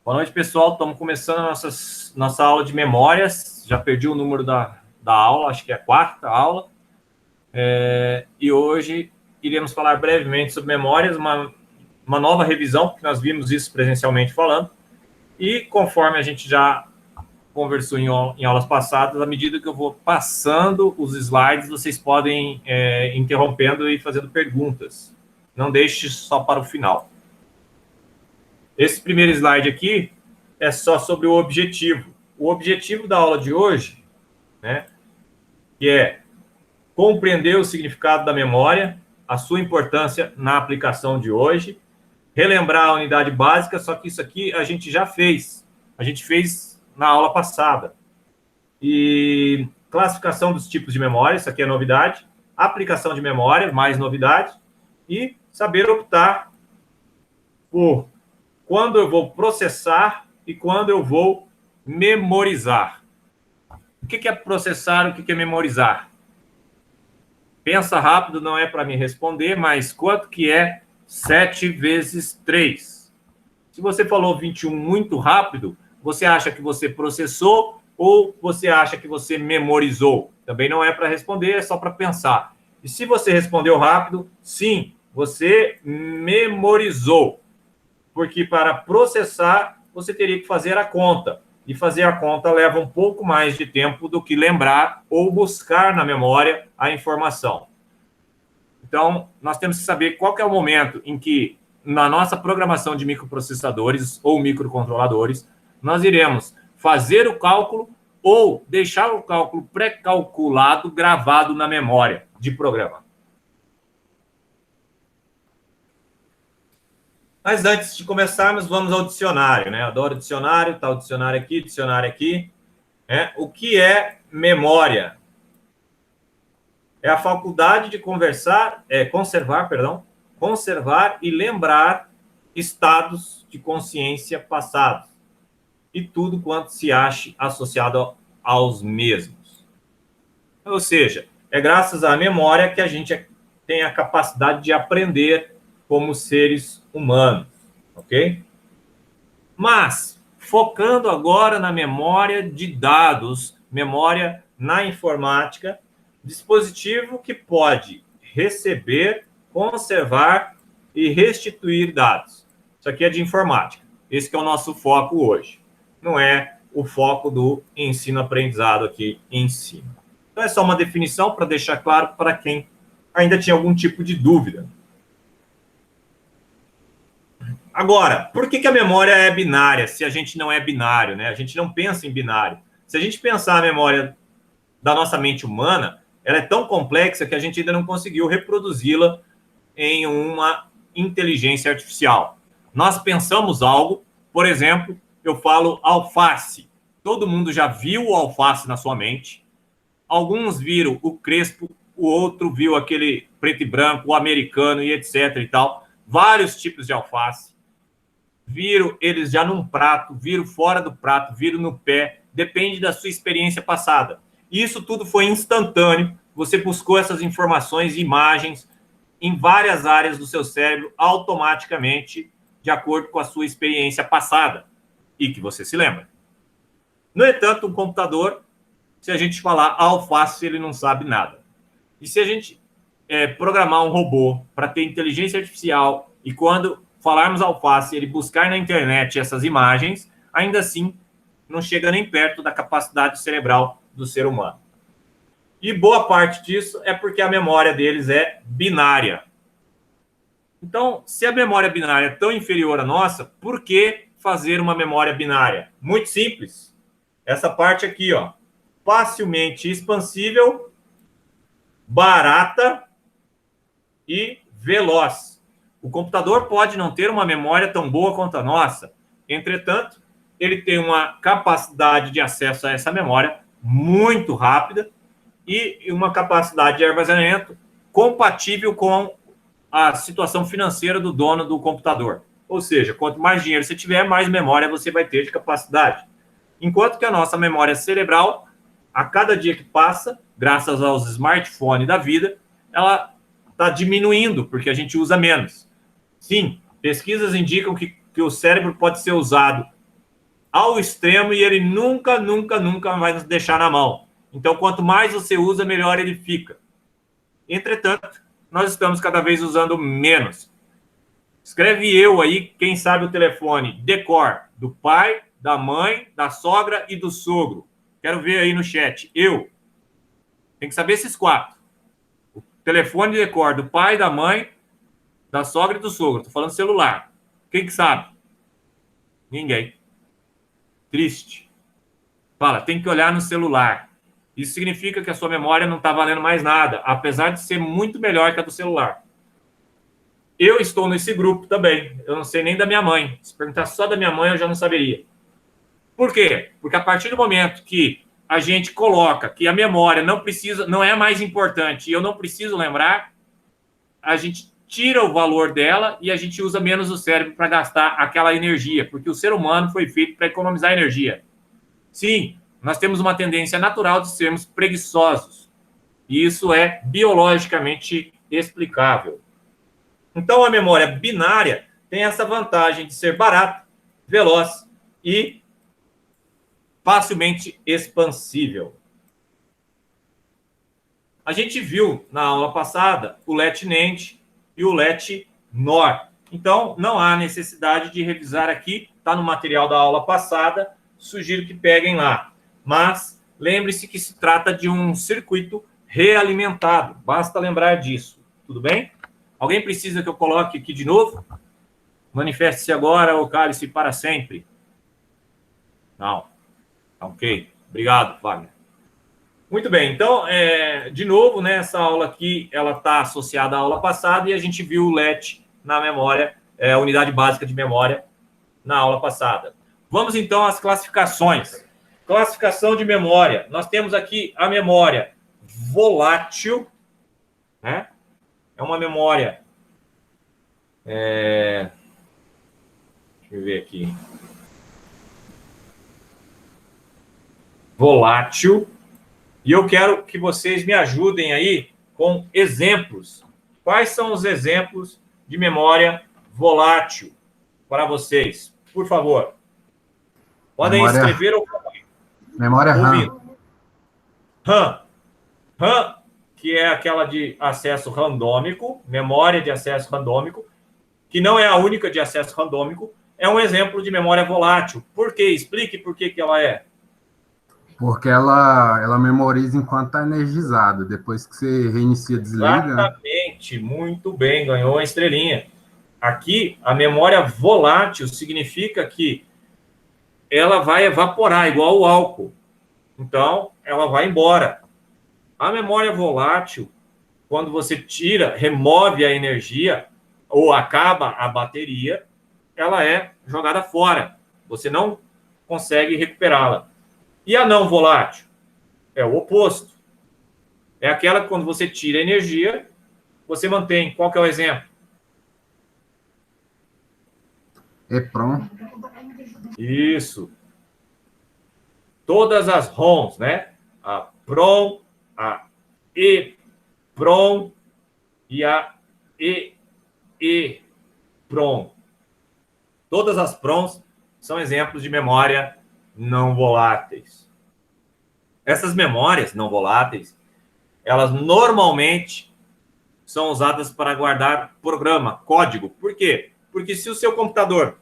Boa noite, pessoal. Estamos começando a nossa aula de memórias. Já perdi o número da aula, acho que é a quarta aula. E hoje iremos falar brevemente sobre memórias, uma nova revisão, porque nós vimos isso presencialmente falando. E conforme a gente já conversou em aulas passadas, à medida que eu vou passando os slides, vocês podem interrompendo e fazendo perguntas. Não deixe só para o final. Esse primeiro slide aqui é só sobre o objetivo. O objetivo da aula de hoje, né, que é compreender o significado da memória, a sua importância na aplicação de hoje, relembrar a unidade básica, só que isso aqui a gente já fez. A gente fez na aula passada. E classificação dos tipos de memória, isso aqui é novidade. Aplicação de memória, mais novidade. E saber optar por quando eu vou processar e quando eu vou memorizar. O que é processar, o que é memorizar? Pensa rápido, não é para me responder, mas quanto que é 7 vezes 3? Se você falou 21 muito rápido, você acha que você processou ou você acha que você memorizou? Também não é para responder, é só para pensar. E se você respondeu rápido, sim, você memorizou. Porque para processar, você teria que fazer a conta. E fazer a conta leva um pouco mais de tempo do que lembrar ou buscar na memória a informação. Então, nós temos que saber qual que é o momento em que, na nossa programação de microprocessadores ou microcontroladores, nós iremos fazer o cálculo ou deixar o cálculo pré-calculado gravado na memória de programa. Mas antes de começarmos, vamos ao dicionário, né? Adoro dicionário, tá o dicionário aqui. O que é memória? É a faculdade de conservar e lembrar estados de consciência passados e tudo quanto se ache associado aos mesmos. Ou seja, é graças à memória que a gente tem a capacidade de aprender como seres humanos, ok? Mas, focando agora na memória de dados, memória na informática, dispositivo que pode receber, conservar e restituir dados. Isso aqui é de informática. Esse que é o nosso foco hoje. Não é o foco do ensino-aprendizado aqui em cima. Então, é só uma definição para deixar claro para quem ainda tinha algum tipo de dúvida. Agora, por que a memória é binária se a gente não é binário, né? A gente não pensa em binário. Se a gente pensar a memória da nossa mente humana, ela é tão complexa que a gente ainda não conseguiu reproduzi-la em uma inteligência artificial. Nós pensamos algo, por exemplo, eu falo alface. Todo mundo já viu o alface na sua mente. Alguns viram o crespo, o outro viu aquele preto e branco, o americano e etc e tal. Vários tipos de alface. Viram eles já num prato, viram fora do prato, viram no pé. Depende da sua experiência passada. Isso tudo foi instantâneo. Você buscou essas informações e imagens em várias áreas do seu cérebro automaticamente, de acordo com a sua experiência passada e que você se lembra. No entanto, um computador, se a gente falar alface, ele não sabe nada. E se a gente programar um robô para ter inteligência artificial e quando falarmos alface, ele buscar na internet essas imagens, ainda assim não chega nem perto da capacidade cerebral do ser humano. E boa parte disso é porque a memória deles é binária. Então, se a memória binária é tão inferior à nossa, por que fazer uma memória binária? Muito simples. Essa parte aqui, ó, facilmente expansível, barata e veloz. O computador pode não ter uma memória tão boa quanto a nossa. Entretanto, ele tem uma capacidade de acesso a essa memória muito rápida e uma capacidade de armazenamento compatível com a situação financeira do dono do computador. Ou seja, quanto mais dinheiro você tiver, mais memória você vai ter de capacidade. Enquanto que a nossa memória cerebral, a cada dia que passa, graças aos smartphones da vida, ela está diminuindo, porque a gente usa menos. Sim, pesquisas indicam que o cérebro pode ser usado ao extremo e ele nunca, nunca, nunca vai nos deixar na mão. Então, quanto mais você usa, melhor ele fica. Entretanto, nós estamos cada vez usando menos. Escreve eu aí, quem sabe o telefone decor do pai, da mãe, da sogra e do sogro. Quero ver aí no chat. Eu. Tem que saber esses 4. O telefone de decor do pai, da mãe, da sogra e do sogro. Estou falando celular. Quem que sabe? Ninguém. Triste. Fala, tem que olhar no celular. Isso significa que a sua memória não está valendo mais nada, apesar de ser muito melhor que a do celular. Eu estou nesse grupo também. Eu não sei nem da minha mãe. Se perguntar só da minha mãe, eu já não saberia. Por quê? Porque a partir do momento que a gente coloca que a memória não é mais importante e eu não preciso lembrar, a gente tira o valor dela e a gente usa menos o cérebro para gastar aquela energia, porque o ser humano foi feito para economizar energia. Sim, nós temos uma tendência natural de sermos preguiçosos. E isso é biologicamente explicável. Então, a memória binária tem essa vantagem de ser barata, veloz e facilmente expansível. A gente viu na aula passada o LET-NAND e o LET-NOR. Então, não há necessidade de revisar aqui, está no material da aula passada, sugiro que peguem lá. Mas lembre-se que se trata de um circuito realimentado, basta lembrar disso, tudo bem? Alguém precisa que eu coloque aqui de novo? Manifeste-se agora ou cale-se para sempre. Não. Ok. Obrigado, Wagner. Muito bem. Então, de novo, né, essa aula aqui, ela está associada à aula passada e a gente viu o LET na memória, a unidade básica de memória na aula passada. Vamos, então, às classificações. Classificação de memória. Nós temos aqui a memória volátil, né? É uma memória... Deixa eu ver aqui. Volátil. E eu quero que vocês me ajudem aí com exemplos. Quais são os exemplos de memória volátil para vocês? Por favor. Podem escrever ou falar. Memória RAM. RAM. RAM, que é aquela de acesso randômico, memória de acesso randômico, que não é a única de acesso randômico, é um exemplo de memória volátil. Por quê? Explique por que ela é. Porque ela memoriza enquanto está energizado. Depois que você reinicia, desliga. Exatamente. Muito bem, ganhou a estrelinha. Aqui, a memória volátil significa que ela vai evaporar, igual o álcool. Então, ela vai embora. A memória volátil, quando você tira, remove a energia ou acaba a bateria, ela é jogada fora. Você não consegue recuperá-la. E a não volátil? É o oposto. É aquela que quando você tira a energia, você mantém. Qual que é o exemplo? EPROM. Isso. Todas as ROMs, né? A PROM, a EPROM e a EEPROM. Todas as PROMs são exemplos de memória não voláteis. Essas memórias não voláteis, elas normalmente são usadas para guardar programa, código. Por quê? Porque se o seu computador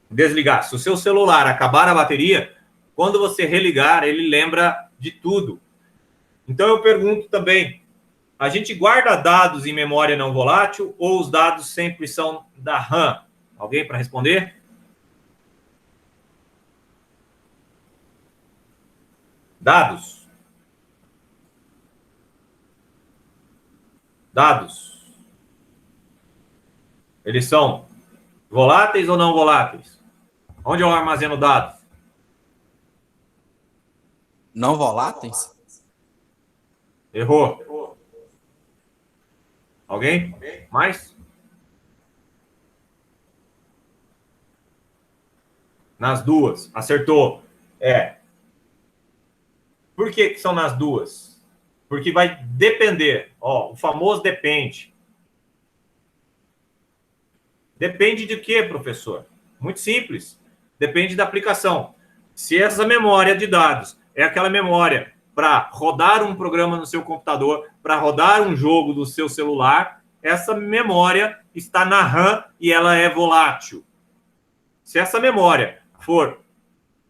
desligar, se o seu celular acabar a bateria, quando você religar, ele lembra de tudo. Então eu pergunto também, a gente guarda dados em memória não volátil ou os dados sempre são da RAM? Alguém para responder? Dados. Dados. Eles são voláteis ou não voláteis? Onde eu armazeno dados? Não voláteis? Errou. Alguém? Mais? Nas duas. Acertou. Por que são nas duas? Porque vai depender. Ó, o famoso depende. Depende de quê, professor? Muito simples. Depende da aplicação. Se essa memória de dados é aquela memória para rodar um programa no seu computador, para rodar um jogo do seu celular, essa memória está na RAM e ela é volátil. Se essa memória for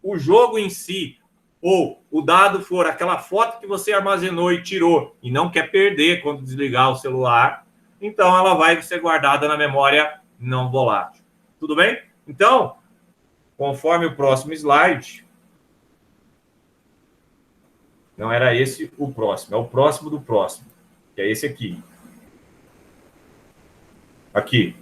o jogo em si, ou o dado for aquela foto que você armazenou e tirou e não quer perder quando desligar o celular, então ela vai ser guardada na memória não volátil. Tudo bem? Então, conforme o próximo slide, não era esse o próximo, é o próximo do próximo, que é esse aqui. Aqui.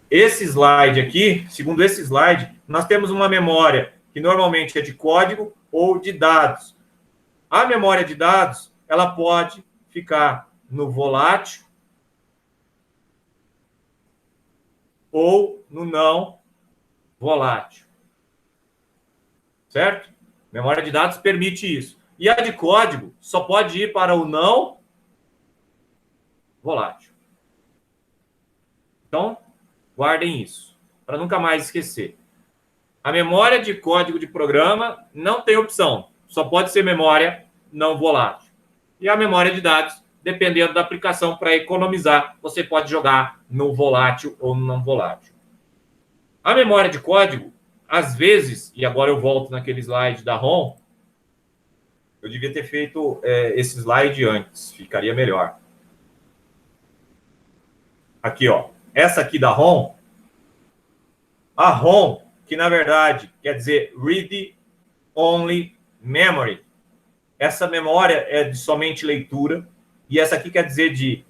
Esse slide aqui, segundo esse slide, nós temos uma memória que normalmente é de código ou de dados. A memória de dados, ela pode ficar no volátil ou no não volátil. Certo? Memória de dados permite isso. E a de código só pode ir para o não volátil. Então, guardem isso, para nunca mais esquecer. A memória de código de programa não tem opção. Só pode ser memória não volátil. E a memória de dados, dependendo da aplicação, para economizar, você pode jogar no volátil ou no não volátil. A memória de código, às vezes, e agora eu volto naquele slide da ROM, eu devia ter feito esse slide antes, ficaria melhor. Aqui, ó. Essa aqui da ROM, a ROM, que na verdade quer dizer Read Only Memory. Essa memória é de somente leitura, e essa aqui quer dizer de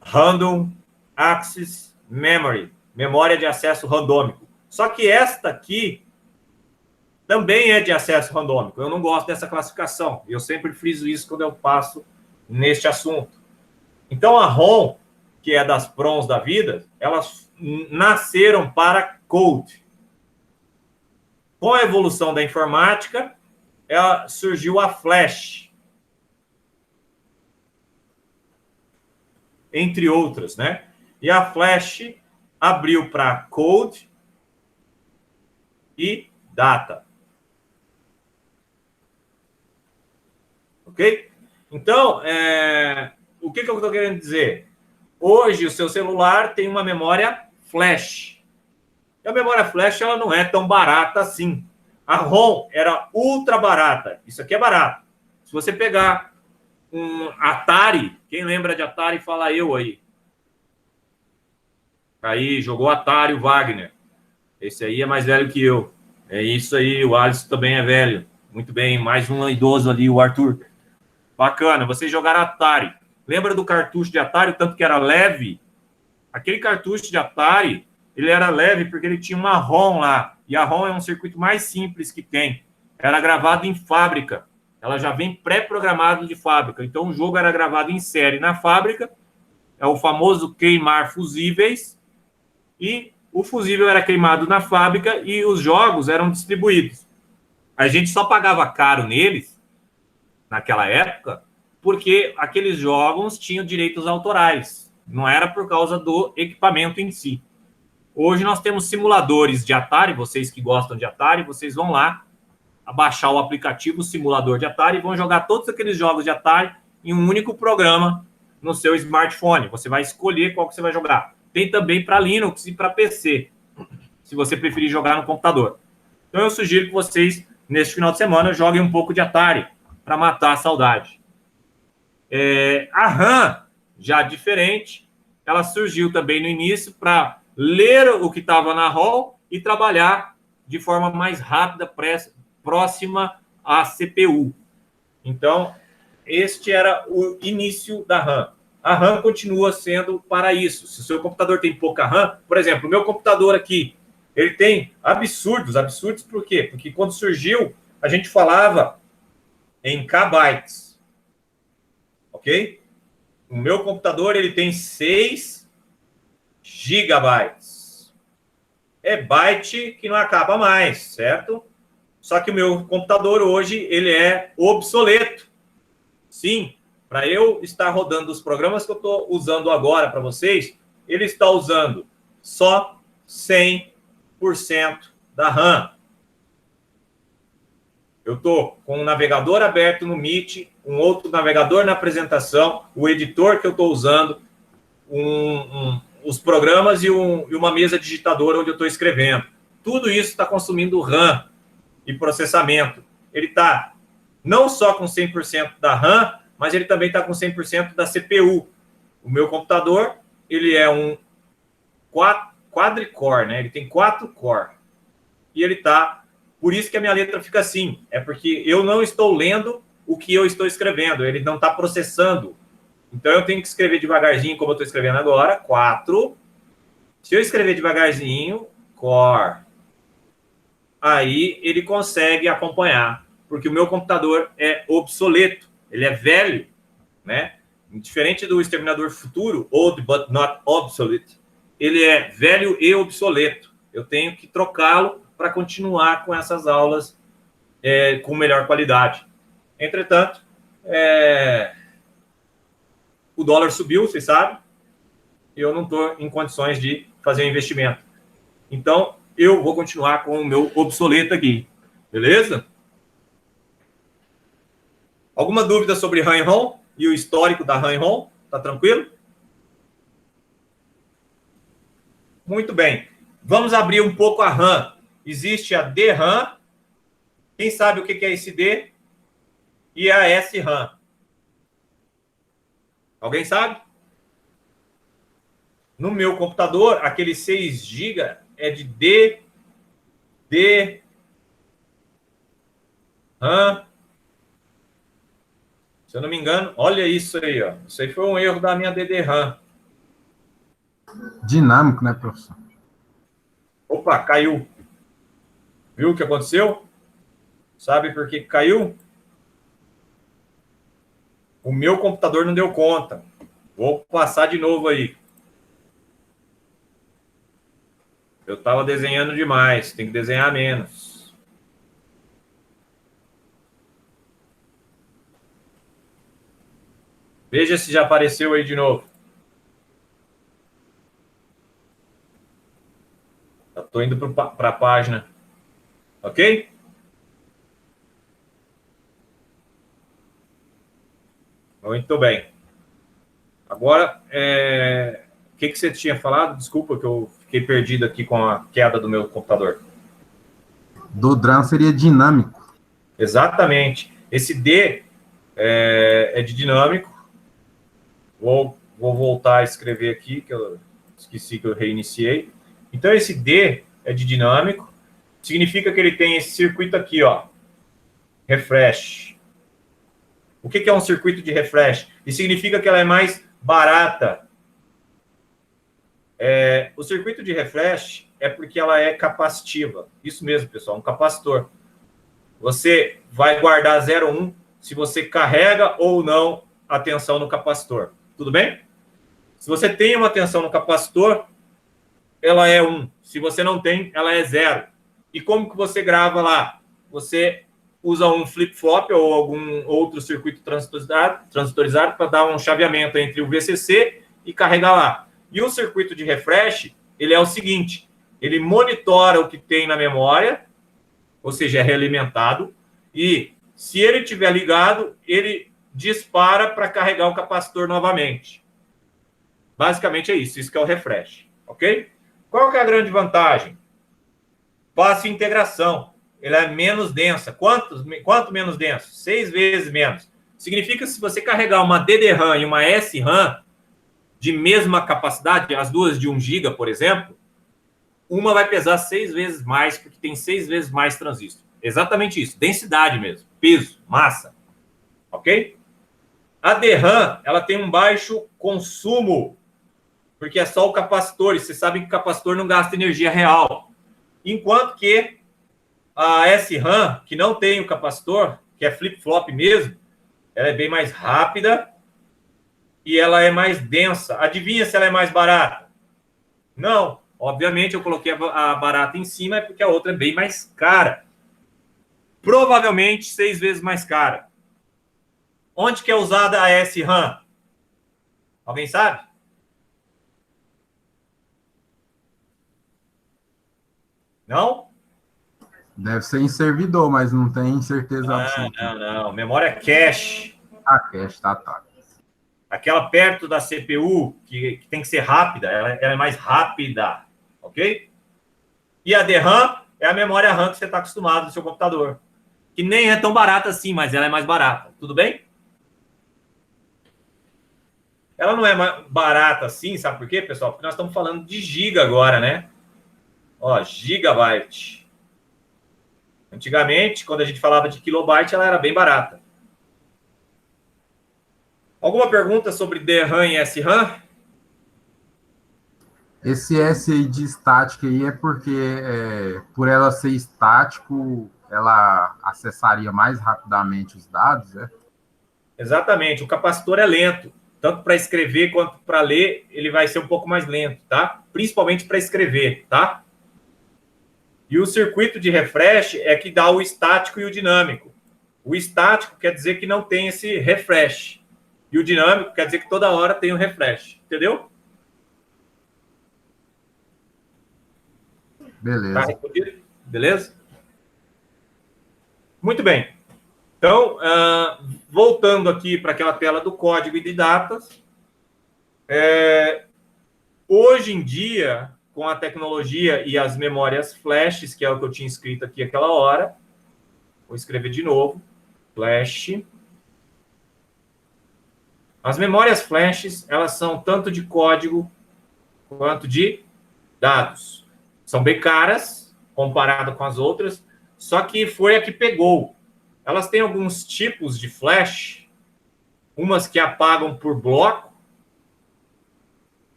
Random Access Memory, memória de acesso randômico. Só que esta aqui também é de acesso randômico. Eu não gosto dessa classificação. Eu sempre friso isso quando eu passo neste assunto. Então, a ROM, que é das PROMs da vida, elas nasceram para code. Com a evolução da informática, surgiu a Flash. Entre outras, né? E a Flash abriu para code e data. Ok? Então, o que eu estou querendo dizer? Hoje, o seu celular tem uma memória flash. E a memória flash ela não é tão barata assim. A ROM era ultra barata. Isso aqui é barato. Se você pegar um Atari, quem lembra de Atari, fala eu aí. Aí, jogou Atari, o Wagner. Esse aí é mais velho que eu. É isso aí, o Alisson também é velho. Muito bem, mais um idoso ali, o Arthur. Bacana, vocês jogaram Atari. Lembra do cartucho de Atari, o tanto que era leve? Aquele cartucho de Atari, ele era leve porque ele tinha uma ROM lá. E a ROM é um circuito mais simples que tem. Era gravado em fábrica. Ela já vem pré-programado de fábrica. Então, o jogo era gravado em série na fábrica. É o famoso queimar fusíveis. E o fusível era queimado na fábrica e os jogos eram distribuídos. A gente só pagava caro neles, naquela época, porque aqueles jogos tinham direitos autorais. Não era por causa do equipamento em si. Hoje nós temos simuladores de Atari. Vocês que gostam de Atari, vocês vão lá baixar o aplicativo simulador de Atari e vão jogar todos aqueles jogos de Atari em um único programa no seu smartphone. Você vai escolher qual que você vai jogar. Tem também para Linux e para PC, se você preferir jogar no computador. Então eu sugiro que vocês, neste final de semana, joguem um pouco de Atari para matar a saudade. A RAM, já diferente, ela surgiu também no início para ler o que estava na ROM e trabalhar de forma mais rápida, próxima à CPU. Então, este era o início da RAM. A RAM continua sendo para isso. Se o seu computador tem pouca RAM, por exemplo, o meu computador aqui, ele tem absurdos por quê? Porque quando surgiu, a gente falava em kbytes. Ok? O meu computador, ele tem 6 gigabytes. É byte que não acaba mais, certo? Só que o meu computador hoje, ele é obsoleto. Sim, para eu estar rodando os programas que eu estou usando agora para vocês, ele está usando só 100% da RAM. Eu estou com um navegador aberto no Meet, um outro navegador na apresentação, o editor que eu estou usando, os programas e uma mesa digitadora onde eu estou escrevendo. Tudo isso está consumindo RAM e processamento. Ele está não só com 100% da RAM, mas ele também está com 100% da CPU. O meu computador, ele é um quadricore, né? Ele tem 4 core. E ele está... Por isso que a minha letra fica assim. É porque eu não estou lendo o que eu estou escrevendo. Ele não está processando. Então, eu tenho que escrever devagarzinho, como eu estou escrevendo agora. 4. Se eu escrever devagarzinho, core. Aí, ele consegue acompanhar. Porque o meu computador é obsoleto. Ele é velho, né? Diferente do Exterminador Futuro, old but not obsolete. Ele é velho e obsoleto. Eu tenho que trocá-lo para continuar com essas aulas com melhor qualidade. Entretanto, o dólar subiu, vocês sabem, e eu não estou em condições de fazer um investimento. Então, eu vou continuar com o meu obsoleto aqui. Beleza? Alguma dúvida sobre RAM e ROM e o histórico da RAM e ROM? Tá tranquilo? Muito bem. Vamos abrir um pouco a RAM. Existe a DRAM. Quem sabe o que é esse D? E a SRAM. Alguém sabe? No meu computador, aquele 6 GB é de RAM. Se eu não me engano, olha isso aí, ó. Isso aí foi um erro da minha DDRAM. Dinâmico, né, professor? Opa, caiu. Viu o que aconteceu? Sabe por que caiu? O meu computador não deu conta. Vou passar de novo aí. Eu estava desenhando demais. Tem que desenhar menos. Veja se já apareceu aí de novo. Estou indo para a página. Ok? Muito bem. Agora, o que você tinha falado? Desculpa que eu fiquei perdido aqui com a queda do meu computador. Do DRAM seria dinâmico. Exatamente. Esse D é de dinâmico. Vou voltar a escrever aqui, que eu esqueci que eu reiniciei. Então, esse D é de dinâmico. Significa que ele tem esse circuito aqui, ó. Refresh. O que é um circuito de refresh? Isso significa que ela é mais barata. O circuito de refresh é porque ela é capacitiva. Isso mesmo, pessoal, um capacitor. Você vai guardar 0,1 se você carrega ou não a tensão no capacitor. Tudo bem? Se você tem uma tensão no capacitor, ela é 1. Se você não tem, ela é 0. E como que você grava lá? Você usa um flip-flop ou algum outro circuito transistorizado para dar um chaveamento entre o VCC e carregar lá. E o circuito de refresh, ele é o seguinte, ele monitora o que tem na memória, ou seja, é realimentado, e se ele estiver ligado, ele dispara para carregar o capacitor novamente. Basicamente é isso, isso que é o refresh, ok? Qual que é a grande vantagem? Fácil integração. Ela é menos densa. Quanto menos denso? 6 vezes menos. Significa que se você carregar uma DDRAM e uma SRAM de mesma capacidade, as duas de 1 GB, por exemplo, uma vai pesar 6 vezes mais, porque tem 6 vezes mais transistor. Exatamente isso. Densidade mesmo. Peso, massa. Ok? A DRAM, ela tem um baixo consumo, porque é só o capacitor. E você sabe que o capacitor não gasta energia real. Enquanto que a SRAM, que não tem o capacitor, que é flip-flop mesmo, ela é bem mais rápida e ela é mais densa. Adivinha se ela é mais barata? Não. Obviamente, eu coloquei a barata em cima, é porque a outra é bem mais cara. Provavelmente 6 vezes mais cara. Onde que é usada a SRAM? Alguém sabe? Não? Deve ser em servidor, mas não tem certeza absoluta. Não. Memória cache. Ah, cache, tá. Aquela perto da CPU, que tem que ser rápida, ela é mais rápida, ok? E a DRAM é a memória RAM que você está acostumado no seu computador, que nem é tão barata assim, mas ela é mais barata, tudo bem? Ela não é mais barata assim, sabe por quê, pessoal? Porque nós estamos falando de giga agora, né? Ó, gigabyte. Antigamente, quando a gente falava de kilobyte, ela era bem barata. Alguma pergunta sobre DRAM e SRAM? Esse S aí de estática aí é porque, por ela ser estático, ela acessaria mais rapidamente os dados, né? Exatamente, o capacitor é lento. Tanto para escrever quanto para ler, ele vai ser um pouco mais lento, tá? Principalmente para escrever, tá? E o circuito de refresh é que dá o estático e o dinâmico. O estático quer dizer que não tem esse refresh. E o dinâmico quer dizer que toda hora tem um refresh. Entendeu? Beleza. Tá respondido? Beleza? Muito bem. Então, voltando aqui para aquela tela do código e de datas. Hoje em dia, com a tecnologia e as memórias flashes, que é o que eu tinha escrito aqui aquela hora, vou escrever de novo, flash. As memórias flashes, elas são tanto de código quanto de dados. São bem caras, comparado com as outras, só que foi a que pegou. Elas têm alguns tipos de flash, umas que apagam por bloco,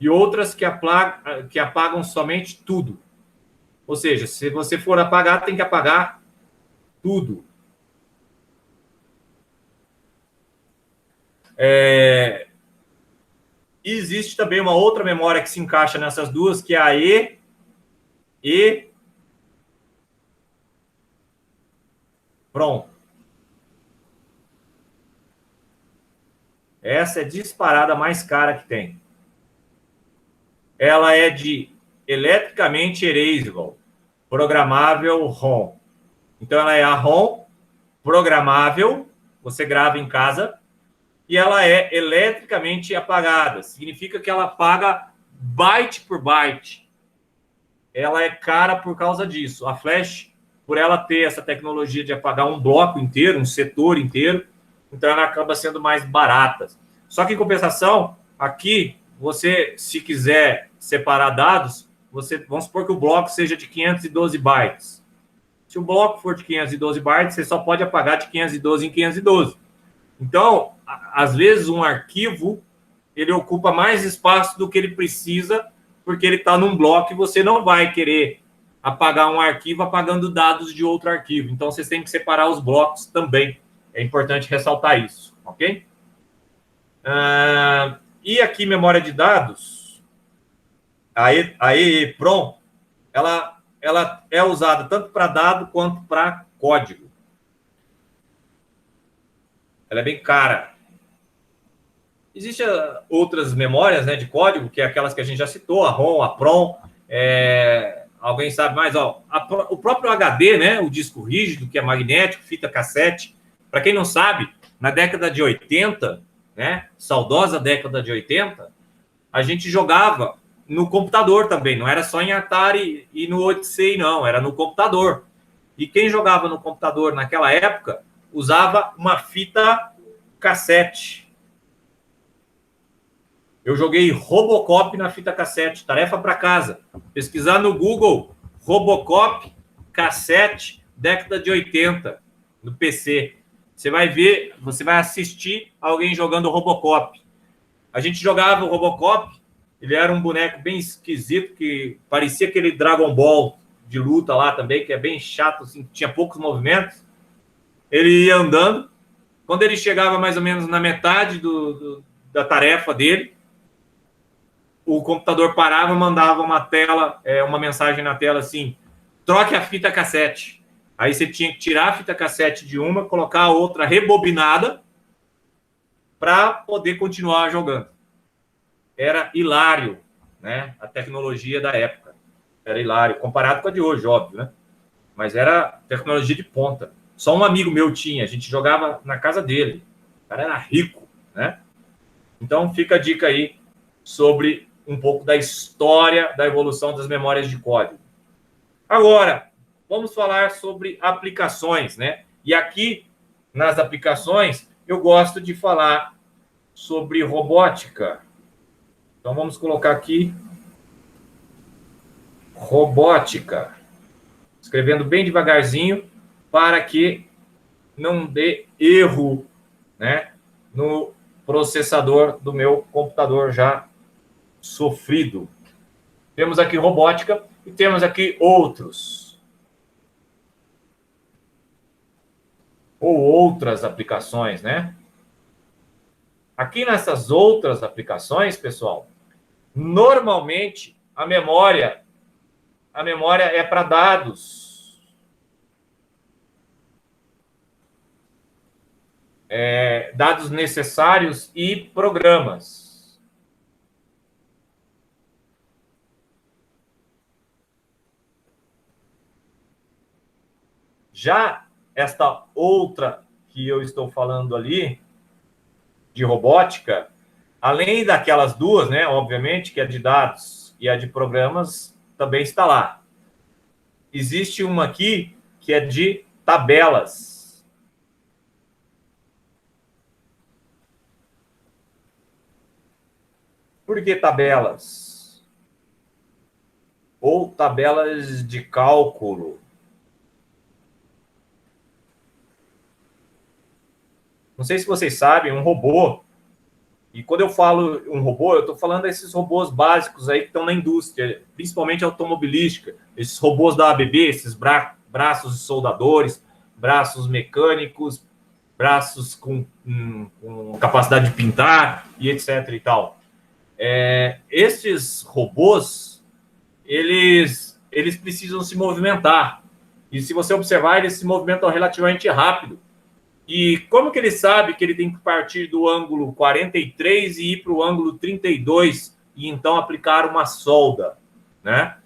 e outras que apagam somente tudo. Ou seja, se você for apagar, tem que apagar tudo. Existe também uma outra memória que se encaixa nessas duas, que é a EEPROM. Essa é disparada mais cara que tem. Ela é de Electrically Erasable, programável ROM. Então, ela é a ROM programável, você grava em casa, e ela é eletricamente apagada. Significa que ela apaga byte por byte. Ela é cara por causa disso. A flash, por ela ter essa tecnologia de apagar um bloco inteiro, um setor inteiro, então ela acaba sendo mais barata. Só que, em compensação, aqui, você, se quiser separar dados, vamos supor que o bloco seja de 512 bytes. Se o bloco for de 512 bytes, você só pode apagar de 512 em 512. Então, às vezes, um arquivo, ele ocupa mais espaço do que ele precisa, porque ele está num bloco e você não vai querer apagar um arquivo apagando dados de outro arquivo. Então, vocês têm que separar os blocos também. É importante ressaltar isso, ok? E aqui, memória de dados, a EEPROM, ela é usada tanto para dado quanto para código. Ela é bem cara. Existem outras memórias, né, de código, que é aquelas que a gente já citou, a ROM, a PROM. Alguém sabe mais? O próprio HD, né, o disco rígido, que é magnético, fita cassete. Para quem não sabe, na década de 80, né, saudosa década de 80, a gente jogava no computador também. Não era só em Atari e no Odyssey, não. Era no computador. E quem jogava no computador naquela época usava uma fita cassete. Eu joguei Robocop na fita cassete, tarefa para casa. Pesquisar no Google, Robocop, cassete, década de 80, no PC. Você vai ver, você vai assistir alguém jogando Robocop. A gente jogava o Robocop, ele era um boneco bem esquisito, que parecia aquele Dragon Ball de luta lá também, que é bem chato, assim, tinha poucos movimentos. Ele ia andando. Quando ele chegava mais ou menos na metade da tarefa dele, o computador parava e mandava uma mensagem na tela assim: troque a fita cassete. Aí você tinha que tirar a fita cassete de uma, colocar a outra rebobinada para poder continuar jogando. Era hilário, né? A tecnologia da época. Era hilário, comparado com a de hoje, óbvio, né? Mas era tecnologia de ponta. Só um amigo meu tinha, a gente jogava na casa dele. O cara era rico, né? Então fica a dica aí sobre um pouco da história da evolução das memórias de código. Agora, vamos falar sobre aplicações, né? E aqui, nas aplicações, eu gosto de falar sobre robótica. Então vamos colocar aqui robótica, escrevendo bem devagarzinho para que não dê erro, né, no processador do meu computador já sofrido. Temos aqui robótica e temos aqui outros ou outras aplicações, né? Aqui nessas outras aplicações, pessoal, normalmente a memória é para dados. Dados necessários e programas. Já esta outra que eu estou falando ali, de robótica, além daquelas duas, né, obviamente, que é de dados e a de programas, também está lá. Existe uma aqui que é de tabelas. Por que tabelas? Ou tabelas de cálculo. Não sei se vocês sabem, um robô, e quando eu falo um robô, eu estou falando desses robôs básicos aí que estão na indústria, principalmente automobilística, esses robôs da ABB, esses braços soldadores, braços mecânicos, braços com capacidade de pintar e etc. e tal. Esses robôs, eles precisam se movimentar. E se você observar, eles se movimentam relativamente rápido. E como que ele sabe que ele tem que partir do ângulo 43 e ir para o ângulo 32 e então aplicar uma solda, né?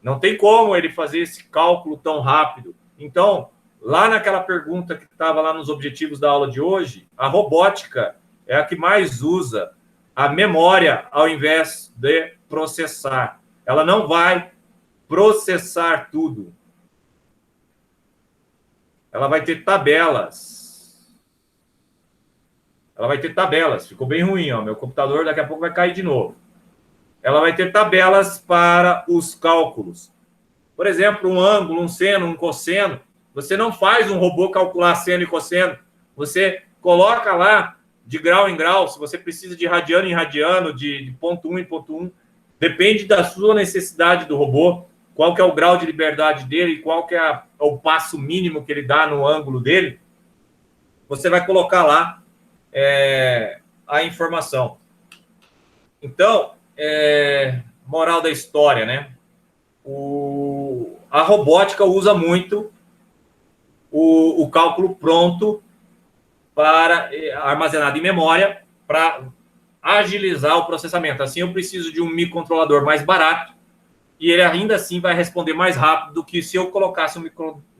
Não tem como ele fazer esse cálculo tão rápido. Então, lá naquela pergunta que estava lá nos objetivos da aula de hoje, a robótica é a que mais usa a memória ao invés de processar. Ela não vai processar tudo. Ela vai ter tabelas. Ela vai ter tabelas. Ficou bem ruim, ó. Meu computador daqui a pouco vai cair de novo. Ela vai ter tabelas para os cálculos. Por exemplo, um ângulo, um seno, um cosseno. Você não faz um robô calcular seno e cosseno. Você coloca lá de grau em grau, se você precisa de radiano em radiano, de ponto 1 em ponto 1. Depende da sua necessidade do robô, qual que é o grau de liberdade dele, qual que é o passo mínimo que ele dá no ângulo dele. Você vai colocar lá a informação. Então, moral da história, né? A robótica usa muito o cálculo pronto para armazenado em memória para agilizar o processamento. Assim, eu preciso de um microcontrolador mais barato e ele ainda assim vai responder mais rápido do que se eu colocasse um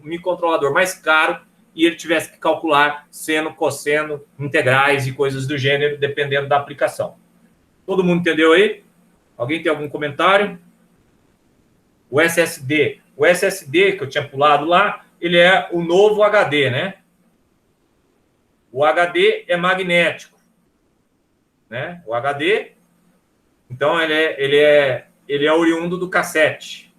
microcontrolador mais caro e ele tivesse que calcular seno, cosseno, integrais e coisas do gênero, dependendo da aplicação. Todo mundo entendeu aí? Alguém tem algum comentário? O SSD. O SSD que eu tinha pulado lá, ele é o novo HD, né? O HD é magnético, né? O HD, então ele é oriundo do cassete,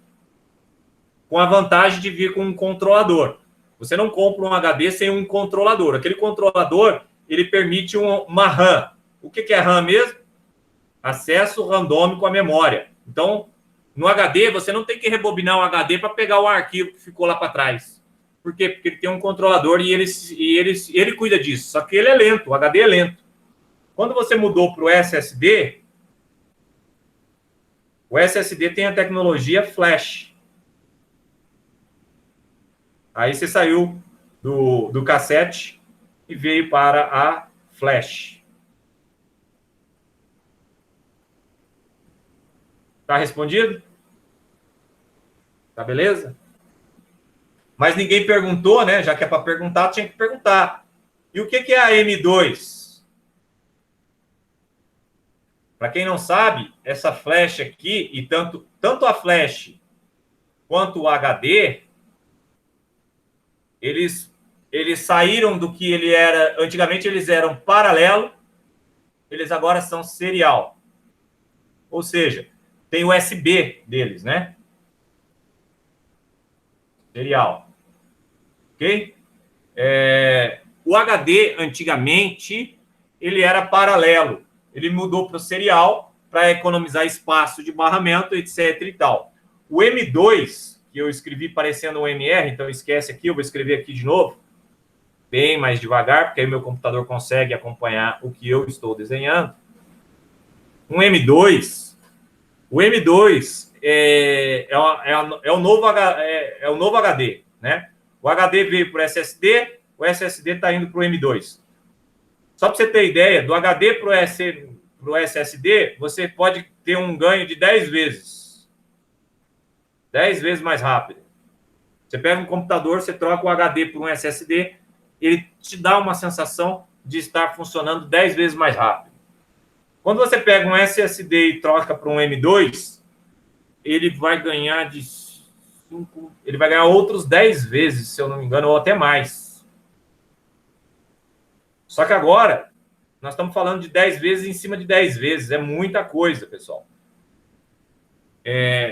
com a vantagem de vir com um controlador. Você não compra um HD sem um controlador. Aquele controlador, ele permite uma RAM. O que é RAM mesmo? Acesso randômico à memória. Então, no HD, você não tem que rebobinar o HD para pegar o arquivo que ficou lá para trás. Por quê? Porque ele tem um controlador e ele cuida disso. Só que ele é lento, o HD é lento. Quando você mudou para o SSD tem a tecnologia flash. Aí você saiu do cassete e veio para a flash. Tá respondido? Tá beleza? Mas ninguém perguntou, né? Já que é para perguntar, tinha que perguntar. E o que é a M2? Para quem não sabe, essa flash aqui, e tanto a flash quanto o HD, eles saíram do que ele era. Antigamente eles eram paralelo, eles agora são serial. Ou seja, tem o USB deles, né? Serial. Ok? O HD, antigamente, ele era paralelo. Ele mudou para o serial para economizar espaço de barramento, etc. e tal. O M2, que eu escrevi parecendo um MR, então esquece aqui, eu vou escrever aqui de novo, bem mais devagar, porque aí meu computador consegue acompanhar o que eu estou desenhando. O M2 é o novo HD, né? O HD veio para o SSD, o SSD está indo para o M2. Só para você ter ideia, do HD para o SSD, você pode ter um ganho de 10 vezes. 10 vezes mais rápido. Você pega um computador, você troca o HD por um SSD, ele te dá uma sensação de estar funcionando 10 vezes mais rápido. Quando você pega um SSD e troca para um M2, ele vai ganhar ele vai ganhar outros 10 vezes, se eu não me engano, ou até mais. Só que agora, nós estamos falando de 10 vezes em cima de 10 vezes. É muita coisa, pessoal.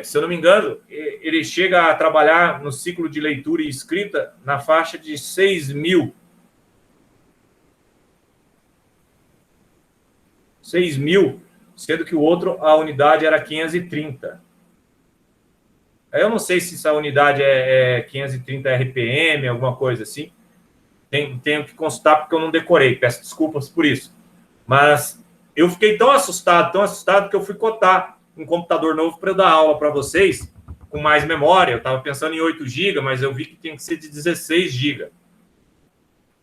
Se eu não me engano, ele chega a trabalhar no ciclo de leitura e escrita na faixa de 6.000. 6.000, sendo que o outro, a unidade era 530. Eu não sei se essa unidade é 530 RPM, alguma coisa assim. Tenho que consultar porque eu não decorei. Peço desculpas por isso. Mas eu fiquei tão assustado, que eu fui cotar um computador novo para eu dar aula para vocês com mais memória. Eu estava pensando em 8 GB, mas eu vi que tem que ser de 16 GB.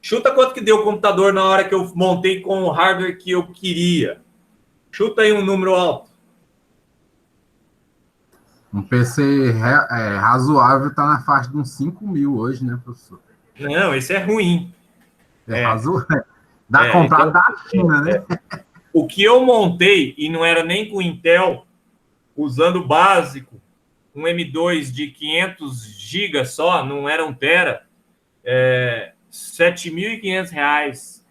Chuta quanto que deu o computador na hora que eu montei com o hardware que eu queria. Chuta aí um número alto. Um PC razoável está na faixa de uns 5.000 hoje, né, professor? Não, esse é ruim. Razoável. Dá comprado da China, né? O que eu montei, e não era nem com Intel, usando o básico, um M2 de 500 GB só, não era 1 tera, R$ 7.500.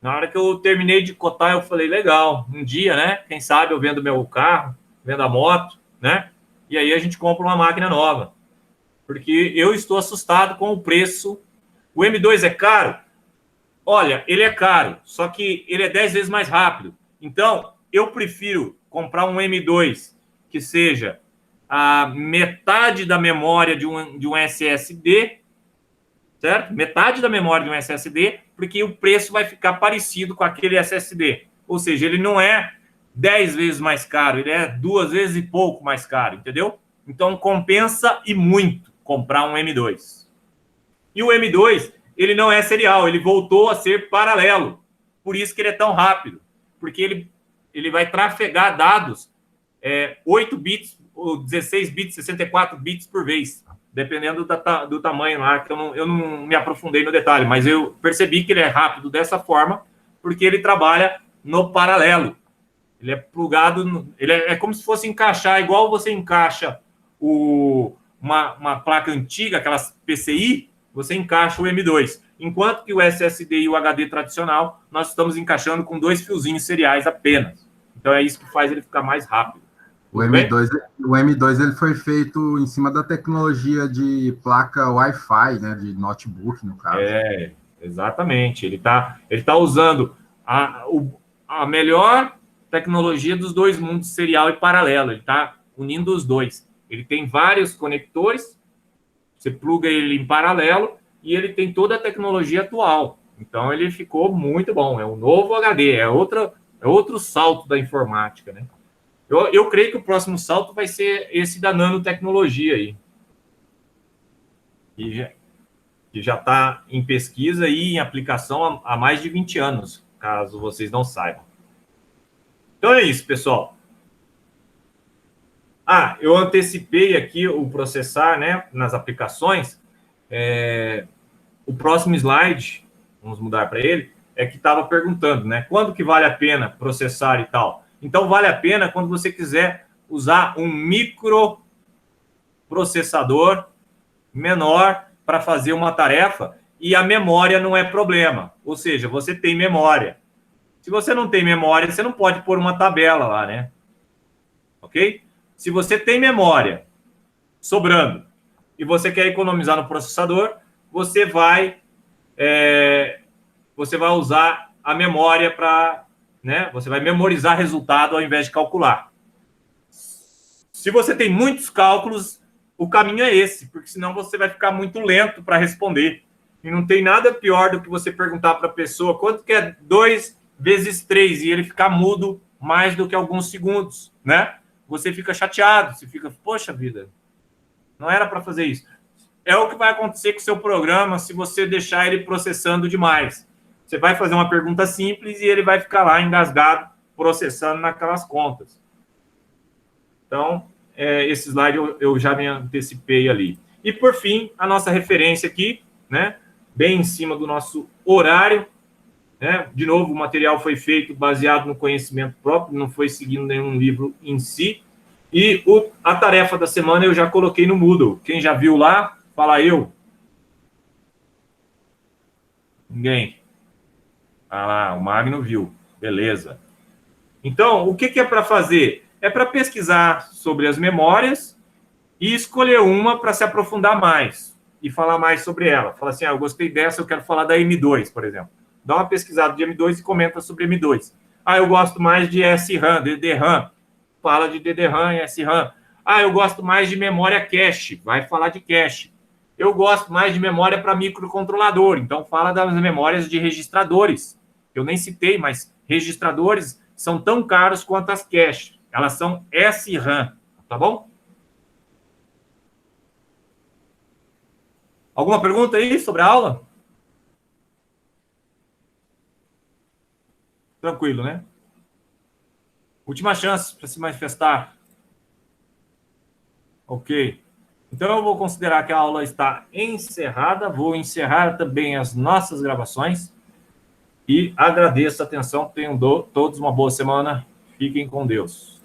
Na hora que eu terminei de cotar, eu falei, legal, um dia, né? Quem sabe eu vendo meu carro, vendo a moto, né? E aí a gente compra uma máquina nova. Porque eu estou assustado com o preço. O M2 é caro? Olha, ele é caro, só que ele é 10 vezes mais rápido. Então, eu prefiro comprar um M2 que seja a metade da memória de um SSD, certo? Metade da memória de um SSD, porque o preço vai ficar parecido com aquele SSD. Ou seja, ele não é 10 vezes mais caro, ele é 2 vezes e pouco mais caro, entendeu? Então, compensa e muito comprar um M2. E o M2, ele não é serial, ele voltou a ser paralelo. Por isso que ele é tão rápido. Porque ele vai trafegar dados 8 bits, ou 16 bits, 64 bits por vez, dependendo do tamanho lá, que eu não me aprofundei no detalhe, mas eu percebi que ele é rápido dessa forma, porque ele trabalha no paralelo. Ele é plugado, é como se fosse encaixar, igual você encaixa uma placa antiga, aquelas PCI, você encaixa o M2. Enquanto que o SSD e o HD tradicional, nós estamos encaixando com 2 fiozinhos seriais apenas. Então é isso que faz ele ficar mais rápido. O M2 ele foi feito em cima da tecnologia de placa Wi-Fi, né, de notebook, no caso. Exatamente. Ele tá usando a melhor tecnologia dos dois mundos, serial e paralelo. Ele está unindo os dois. Ele tem vários conectores, você pluga ele em paralelo e ele tem toda a tecnologia atual. Então, ele ficou muito bom. É um novo HD, é outro salto da informática, né? Eu creio que o próximo salto vai ser esse da nanotecnologia aí. Que já está em pesquisa e em aplicação há mais de 20 anos, caso vocês não saibam. Então é isso, pessoal. Ah, eu antecipei aqui o processar, né, nas aplicações. O próximo slide, vamos mudar para ele, é que estava perguntando, né? Quando que vale a pena processar e tal? Então, vale a pena quando você quiser usar um microprocessador menor para fazer uma tarefa e a memória não é problema. Ou seja, você tem memória. Se você não tem memória, você não pode pôr uma tabela lá, né? Ok? Se você tem memória sobrando e você quer economizar no processador, você vai usar a memória para, né? Você vai memorizar resultado ao invés de calcular. Se você tem muitos cálculos, o caminho é esse, porque senão você vai ficar muito lento para responder. E não tem nada pior do que você perguntar para a pessoa quanto que é 2 vezes 3 e ele ficar mudo mais do que alguns segundos, né? Você fica chateado, você fica, poxa vida, não era para fazer isso. É o que vai acontecer com o seu programa se você deixar ele processando demais. Você vai fazer uma pergunta simples e ele vai ficar lá engasgado, processando naquelas contas. Então, esse slide eu já me antecipei ali. E, por fim, a nossa referência aqui, né, bem em cima do nosso horário. Né? De novo, o material foi feito baseado no conhecimento próprio, não foi seguindo nenhum livro em si. E a tarefa da semana eu já coloquei no Moodle. Quem já viu lá, fala eu. Ninguém. Ah lá, o Magno viu. Beleza. Então, o que é para fazer? É para pesquisar sobre as memórias e escolher uma para se aprofundar mais e falar mais sobre ela. Fala assim, eu gostei dessa, eu quero falar da M2, por exemplo. Dá uma pesquisada de M2 e comenta sobre M2. Eu gosto mais de SRAM, DDRAM. Fala de DDRAM e SRAM. Eu gosto mais de memória cache. Vai falar de cache. Eu gosto mais de memória para microcontrolador. Então, fala das memórias de registradores. Eu nem citei, mas registradores são tão caros quanto as cache. Elas são SRAM, tá bom? Alguma pergunta aí sobre a aula? Tranquilo, né? Última chance para se manifestar. Ok. Então, eu vou considerar que a aula está encerrada. Vou encerrar também as nossas gravações. E agradeço a atenção. Tenham todos uma boa semana. Fiquem com Deus.